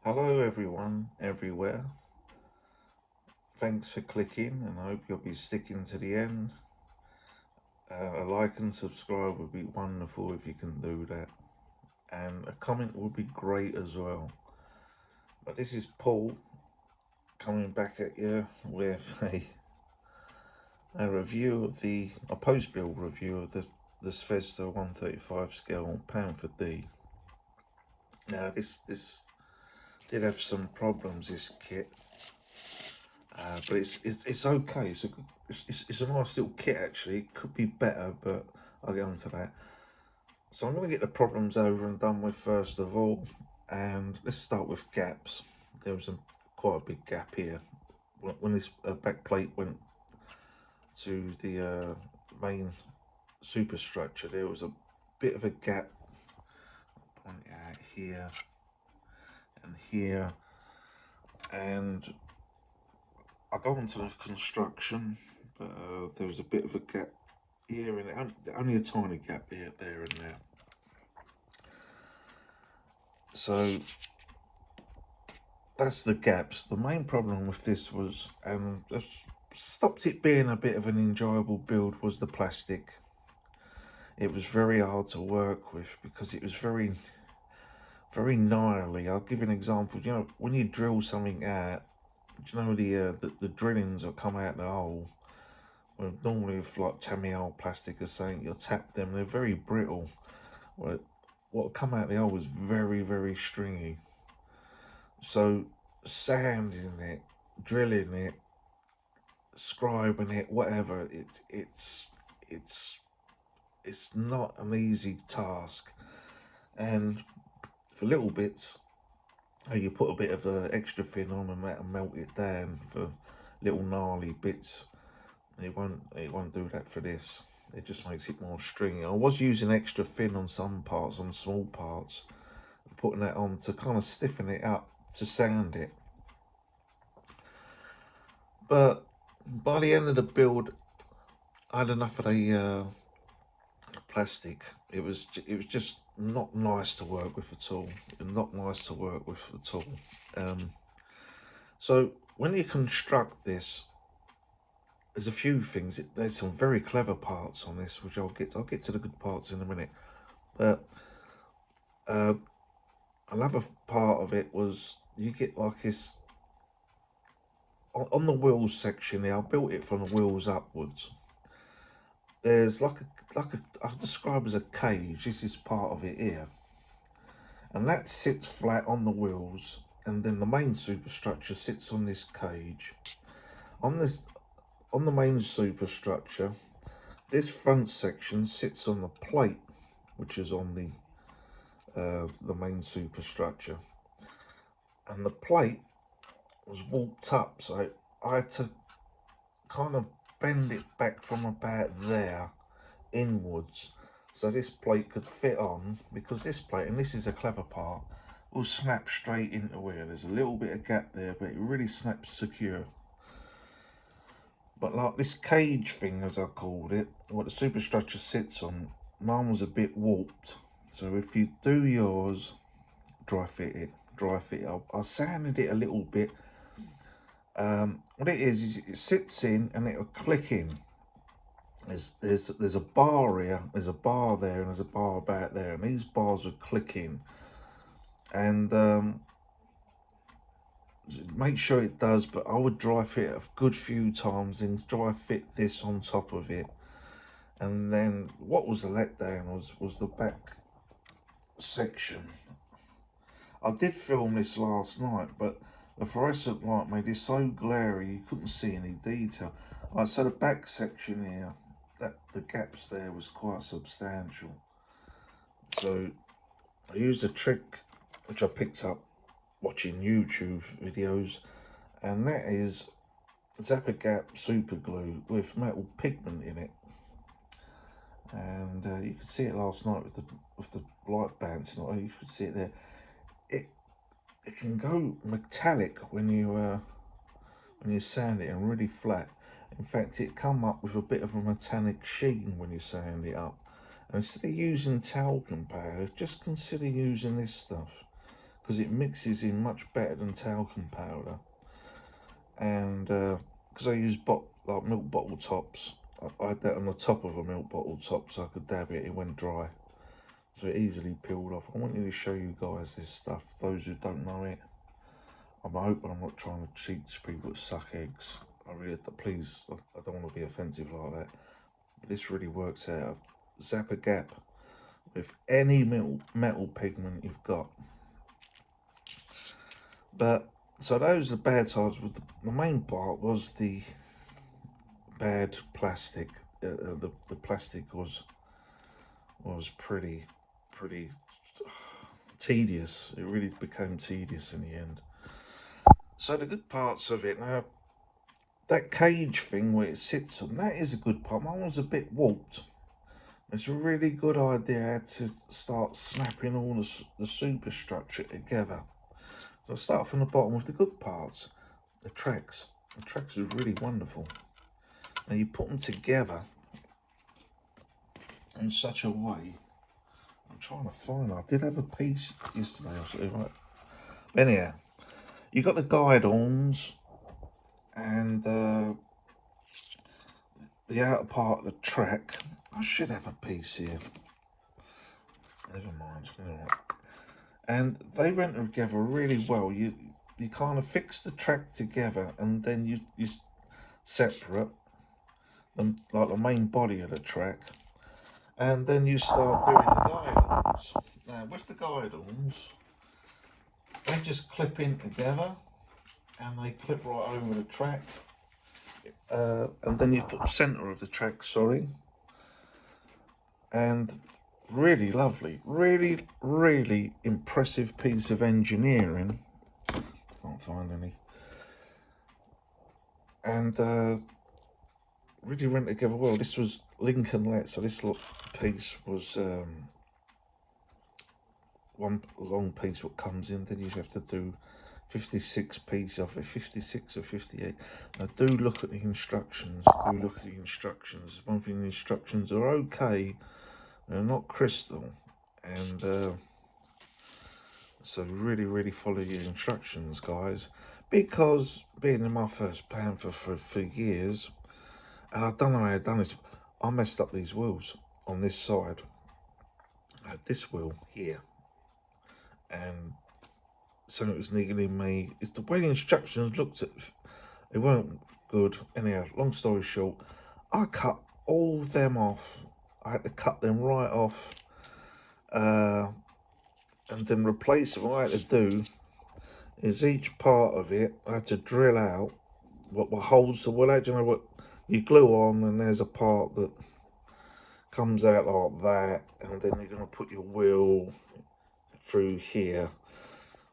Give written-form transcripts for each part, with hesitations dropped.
Hello everyone, everywhere. Thanks for clicking and I hope you'll be sticking to the end. A like and subscribe would be wonderful if you can do that. And a comment would be great as well. But this is Paul coming back at you with a review of a post-build review of the Zvezda 135 scale Panther D. Now this did have some problems, this kit. But it's okay. It's a nice little kit actually. It could be better, but I'll get onto that. So I'm going to get the problems over and done with first of all, and let's start with gaps. There was quite a big gap here when this back plate went to the main superstructure. There was a bit of a gap. Point it out here and here, and I go into the construction, but there was a bit of a gap here and only a tiny gap here, there and there. So that's the gaps. The main problem with this was, and stopped it being a bit of an enjoyable build, was the plastic. It was very hard to work with because it was very gnarly. I'll give you an example. You know, when you drill something out, you know the drillings that come out the hole. Well, normally with like tammy-hole plastic or something, you'll tap them. They're very brittle. Well, what come out the hole was very stringy. So sanding it, drilling it, scribing it, whatever, it's not an easy task. And for little bits, you put a bit of extra thin on and that'll melt it down for little gnarly bits. It won't do that for this. It just makes it more stringy. I was using extra thin on some parts, on small parts, putting that on to kind of stiffen it up to sand it. But by the end of the build, I had enough of the plastic. It was just not nice to work with at all. Not nice to work with at all. So when you construct this, there's a few things. There's some very clever parts on this, which I'll get to the good parts in a minute. But another part of it was you get like this on the wheels section here. I built it from the wheels upwards. There's like a I'll describe as a cage. This is part of it here, and that sits flat on the wheels, and then the main superstructure sits on this cage. On the main superstructure, this front section sits on the plate, which is on the main superstructure, and the plate was warped up, so I had to kind of bend it back from about there inwards so this plate could fit on, because this plate, and this is a clever part, will snap straight into where there's a little bit of gap there, but it really snaps secure. But like this cage thing, as I called it, what the superstructure sits on, mine was a bit warped. So if you do yours, dry fit it. I sanded it a little bit. What it is it sits in and it'll click in. There's a bar here, there's a bar there, and there's a bar back there, and these bars are clicking. And make sure it does, but I would dry fit it a good few times, then dry fit this on top of it. And then what was the letdown was the back section. I did film this last night, but the fluorescent light made it so glary you couldn't see any detail. Right, so the back section here, that the gaps there was quite substantial. So I used a trick which I picked up watching YouTube videos, and that is Zappa Gap super glue with metal pigment in it. And you could see it last night with the light bouncing on. You could see it there. It can go metallic when you sand it and really flat. In fact, it come up with a bit of a metallic sheen when you sand it up. And instead of using talcum powder, just consider using this stuff, because it mixes in much better than talcum powder. And because I use like milk bottle tops, I had that on the top of a milk bottle top so I could dab it. It went dry, so it easily peeled off. I wanted to show you guys this stuff, those who don't know it. I'm hoping I'm not trying to teach people to suck eggs. I really, please, I don't want to be offensive like that. But this really works out. Zap a gap with any metal pigment you've got. But so those are the bad sides. The main part was the bad plastic. The plastic was pretty tedious. It really became tedious in the end. So the good parts of it now, that cage thing where it sits on, that is a good part. Mine was a bit warped. It's a really good idea to start snapping all the superstructure together. So I'll start from the bottom with the good parts. The tracks. The tracks are really wonderful. Now you put them together in such a way. I'm trying to find. I did have a piece yesterday. I was right. Anyhow, you got the guide arms and the outer part of the track. I should have a piece here. Never mind. And they went together really well. You kind of fix the track together, and then you separate them like the main body of the track, and then you start doing the guide arms. Now with the guide arms, they just clip in together, and they clip right over the track. And then you put the centre of the track, and really lovely, really impressive piece of engineering. Can't find any. And really went together well. This was Lincoln Let, so this piece was one long piece what comes in. Then you have to do 56 pieces of it, 56 or 58. Now do look at the instructions. Do look at the instructions. One thing, the instructions are okay. They're not crystal, and so really follow your instructions, guys. Because being in my first Panther for years, and I don't know how I've done this, I messed up these wheels on this side. I had this wheel here, and so it was niggling me. It's the way the instructions looked at. It weren't good. Anyhow, long story short, I cut all them off. I had to cut them right off, and then replace them. What I had to do is each part of it, I had to drill out what holds the wheel. You know what you glue on, and there's a part that comes out like that, and then you're going to put your wheel through here.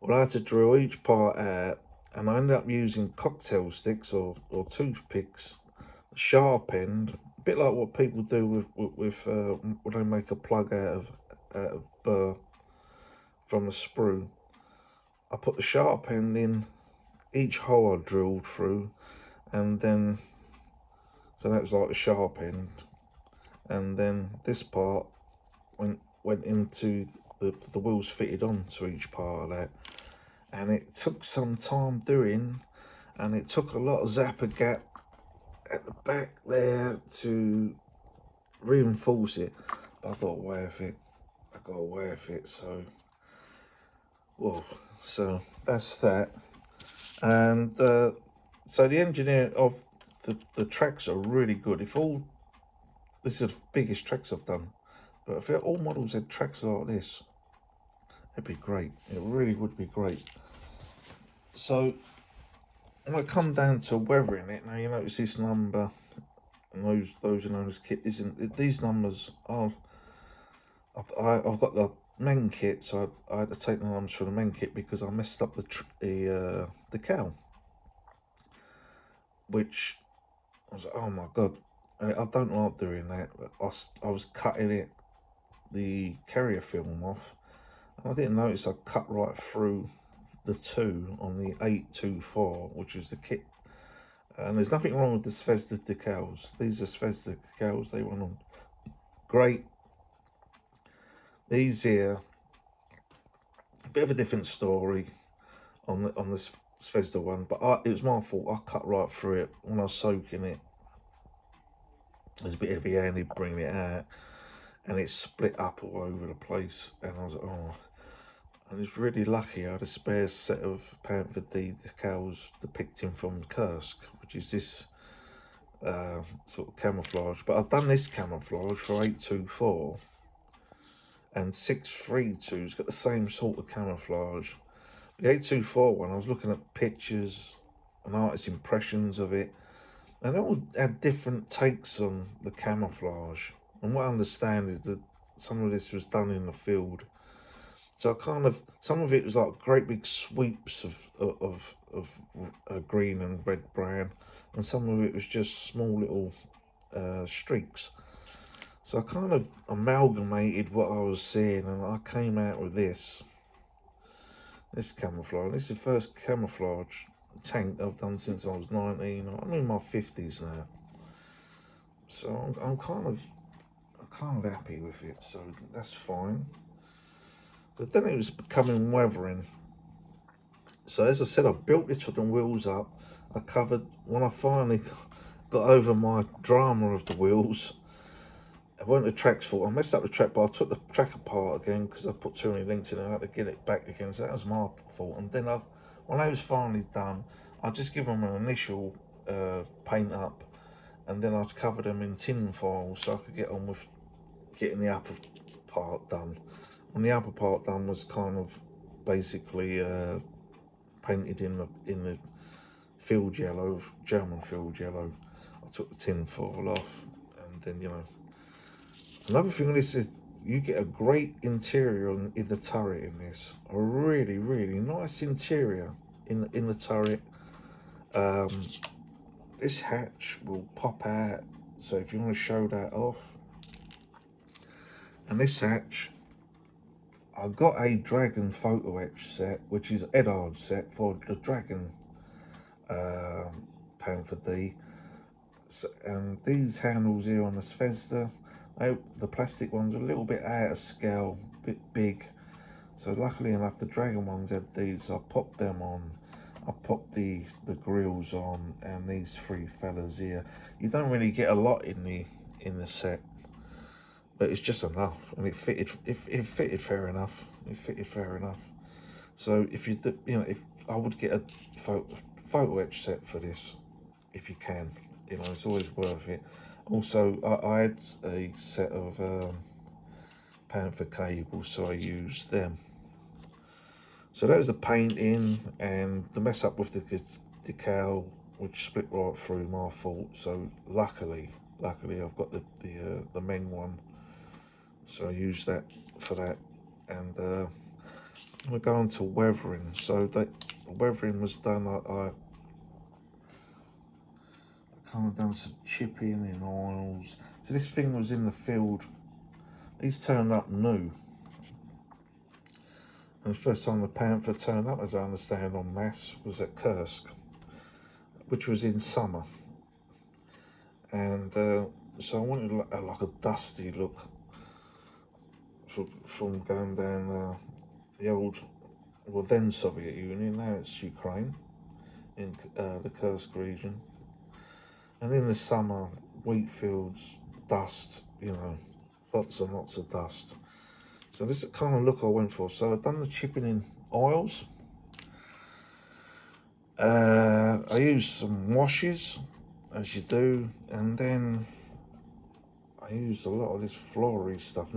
Well, I had to drill each part out, and I ended up using cocktail sticks or toothpicks, sharp end, a bit like what people do with when they make a plug out of burr from a sprue. I put the sharp end in each hole I drilled through, and then so that was like the sharp end, and then this part went into the wheels fitted onto each part of that, and it took some time doing, and it took a lot of zapper gap at the back there to reinforce it, but I got away with it. So well, so that's that. And so the engineering of the tracks are really good. This is the biggest tracks I've done, but if all models had tracks like this, it'd be great. It really would be great. So when I come down to weathering it, now you notice this number, and those who know this kit isn't. These numbers are. I've got the men kit, so I had to take the numbers for the men kit because I messed up the cow, which I was like, oh my god, I don't like doing that. I was cutting the carrier film off, and I didn't notice I cut right through the 2 on the 824, which is the kit. And there's nothing wrong with the Zvezda decals. These are Zvezda decals. They run on great. These here, bit of a different story on this Zvezda one, but it was my fault. I cut right through it when I was soaking it. It was a bit heavy-handed bringing it out, and it split up all over the place. And I was like, oh. And it's really lucky I had a spare set of Panther D decals depicting from Kursk, which is this sort of camouflage. But I've done this camouflage for 824, and 632's got the same sort of camouflage. The 824 one, I was looking at pictures and artist impressions of it, and they all had different takes on the camouflage. And what I understand is that some of this was done in the field. So some of it was like great big sweeps of green and red brown, and some of it was just small little streaks. So I kind of amalgamated what I was seeing, and I came out with this camouflage. This is the first camouflage tank I've done since I was 19. I'm in my 50s now, so I'm kind of happy with it. So that's fine. But then it was becoming weathering. So as I said, I built this for the wheels up. I covered, when I finally got over my drama of the wheels, it weren't the track's fault. I messed up the track, but I took the track apart again because I put too many links in it. I had to get it back again, so that was my fault. And then when I was finally done, I just give them an initial paint up, and then I'd cover them in tin foil so I could get on with getting the upper part done. And the upper part done was kind of basically painted in the field yellow, German field yellow. I took the tin foil off, and then, you know. Another thing on this is you get a great interior in the turret in this. A really, really nice interior in the turret. This hatch will pop out, so if you want to show that off. And this hatch, I got a Dragon photo etch set, which is Edard's set for the Dragon Panther D. So, and these handles here on the Zvezda, the plastic ones are a little bit out of scale, a bit big. So luckily enough, the Dragon ones had these. So I popped them on. I popped the grills on, and these three fellas here. You don't really get a lot in the set, but it's just enough, and it fitted. It fitted fair enough. It fitted fair enough. So if if I would get a photo etch set for this, if you can, it's always worth it. Also, I had a set of Panther cables, so I used them. So that was the painting, and the mess up with the decal, which split right through, my fault. So luckily I've got the Meng one, so I used that for that. And we're going to weathering. So the weathering was done. I kind of done some chipping in oils. So this thing was in the field. These turned up new. And the first time the Panther turned up, as I understand, en masse, was at Kursk, which was in summer. And so I wanted like a dusty look from going down the old, well then Soviet Union, now it's Ukraine, in the Kursk region. And in the summer, wheat fields, dust, lots and lots of dust. So this is the kind of look I went for. So I've done the chipping in oils. I used some washes, as you do, and then I used a lot of this flory stuff.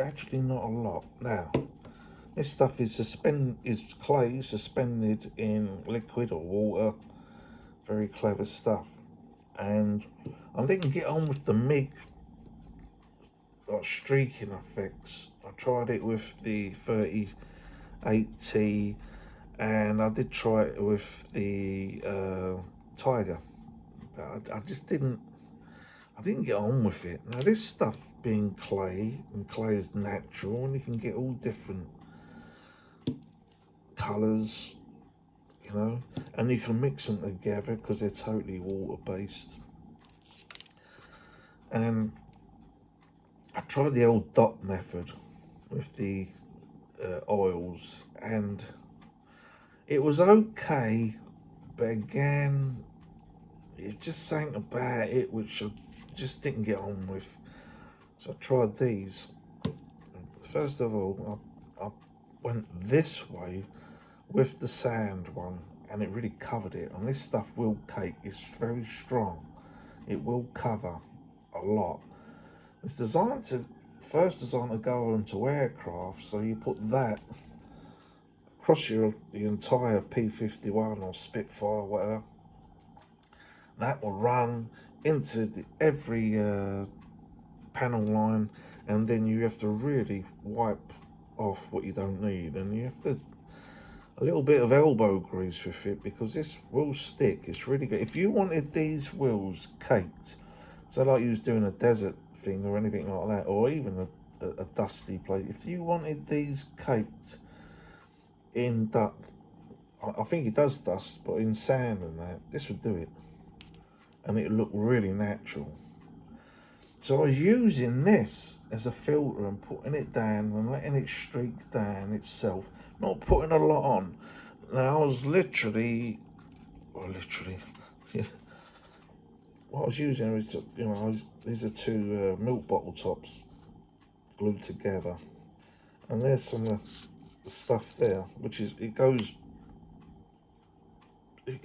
Actually not a lot. Now, this stuff is clay suspended in liquid or water. Very clever stuff. And I didn't get on with the MIG streaking effects. I tried it with the 38T, and I did try it with the Tiger, but I just didn't get on with it. Now this stuff being clay, and clay is natural, and you can get all different colours, and you can mix them together because they're totally water based. And I tried the old dot method with the oils, and it was okay, but again, it just something about it which I just didn't get on with. So I tried these. First of all, I went this way with the sand one, and it really covered it. And this stuff will cake. It's very strong. It will cover a lot. It's designed to go into aircraft, so you put that across the entire P-51 or Spitfire, whatever. That will run into every panel line, and then you have to really wipe off what you don't need, and you have to a little bit of elbow grease with it, because this will stick. It's really good. If you wanted these wheels caked, so like you was doing a desert thing or anything like that, or even a dusty place, if you wanted these caked in dust, I think it does dust, but in sand and that, this would do it, and it would look really natural. So I was using this as a filter and putting it down and letting it streak down itself, not putting a lot on. Now I was yeah, what I was using was, these are two milk bottle tops glued together, and there's some of the stuff there, which is, it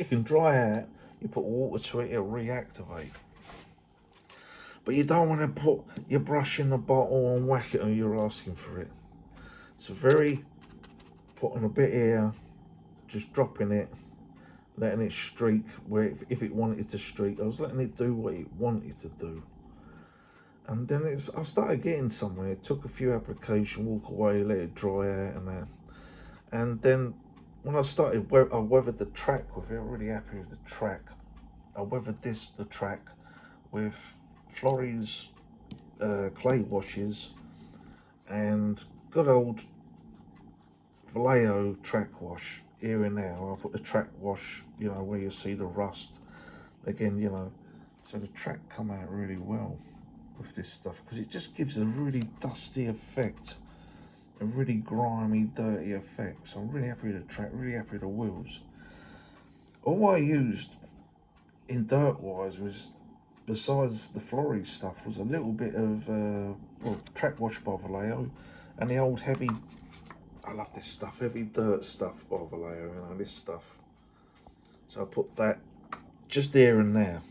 can dry out. You put water to it, it'll reactivate. But you don't want to put your brush in the bottle and whack it, and you're asking for it. So putting a bit here, just dropping it, letting it streak where if it wanted to streak, I was letting it do what it wanted to do. And then I started getting somewhere. It took a few applications, walk away, let it dry out and that. And then when I weathered the track with it. I'm really happy with the track. I weathered the track with Florey's clay washes and good old Vallejo track wash here and there. I put the track wash, where you see the rust again, so the track come out really well with this stuff, because it just gives a really dusty effect, a really grimy, dirty effect. So I'm really happy with the track, really happy with the wheels. All I used in dirt wise was, besides the Florey stuff, was a little bit of track wash by Vallejo, and the old heavy, I love this stuff, heavy dirt stuff by Vallejo, this stuff. So I put that just here and there,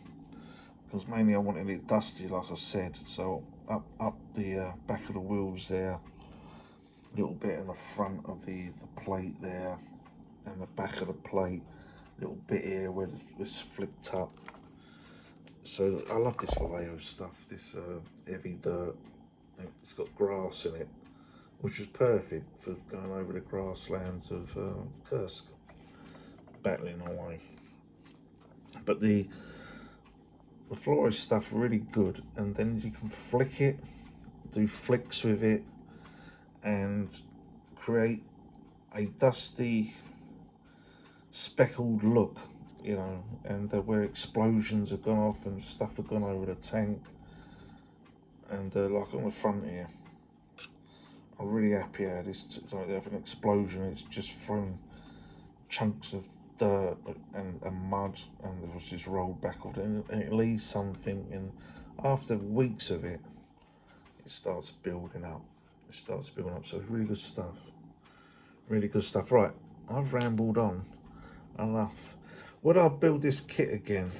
because mainly I wanted it dusty, like I said. So up the back of the wheels there, a little bit in the front of the plate there, and the back of the plate, a little bit here where it's flipped up. So I love this Vallejo stuff, this heavy dirt. It's got grass in it, which was perfect for going over the grasslands of Kursk, battling away. But the Florey stuff really good, and then you can flick it, do flicks with it, and create a dusty, speckled look, and where explosions have gone off and stuff have gone over the tank, and like on the front here, I'm really happy how this, like they have an explosion, it's just thrown chunks of dirt and mud, and it was just rolled back off it, and it leaves something, and after weeks of it, it starts building up. So it's really good stuff. Really good stuff. Right, I've rambled on enough. Would I build this kit again?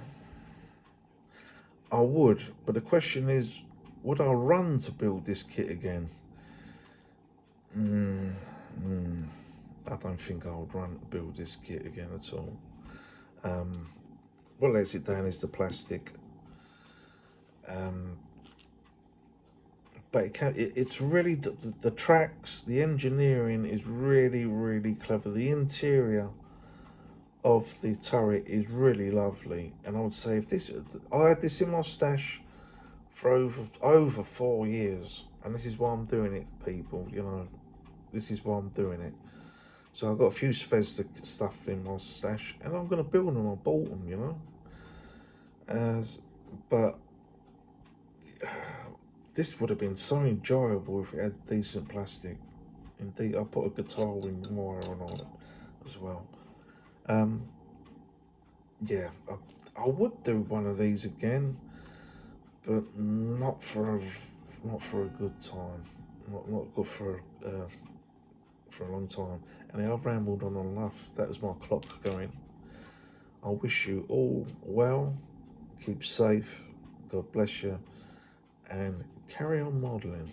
I would, but the question is, would I run to build this kit again? I don't think I would run to build this kit again at all. What lets it down is the plastic. But it's really, the tracks, the engineering is really, really clever. The interior of the turret is really lovely, and I would say, I had this in my stash for over 4 years, and this is why I'm doing it, people. This is why I'm doing it. So I've got a few Zvezda stuff in my stash, and I'm going to build them. I bought them, but this would have been so enjoyable if it had decent plastic, indeed. I put a guitar wire on it as well. Um, yeah, I would do one of these again, but not for a good time. Not good for a long time. And I've rambled on enough. That was my clock going. I wish you all well. Keep safe. God bless you, and carry on modelling.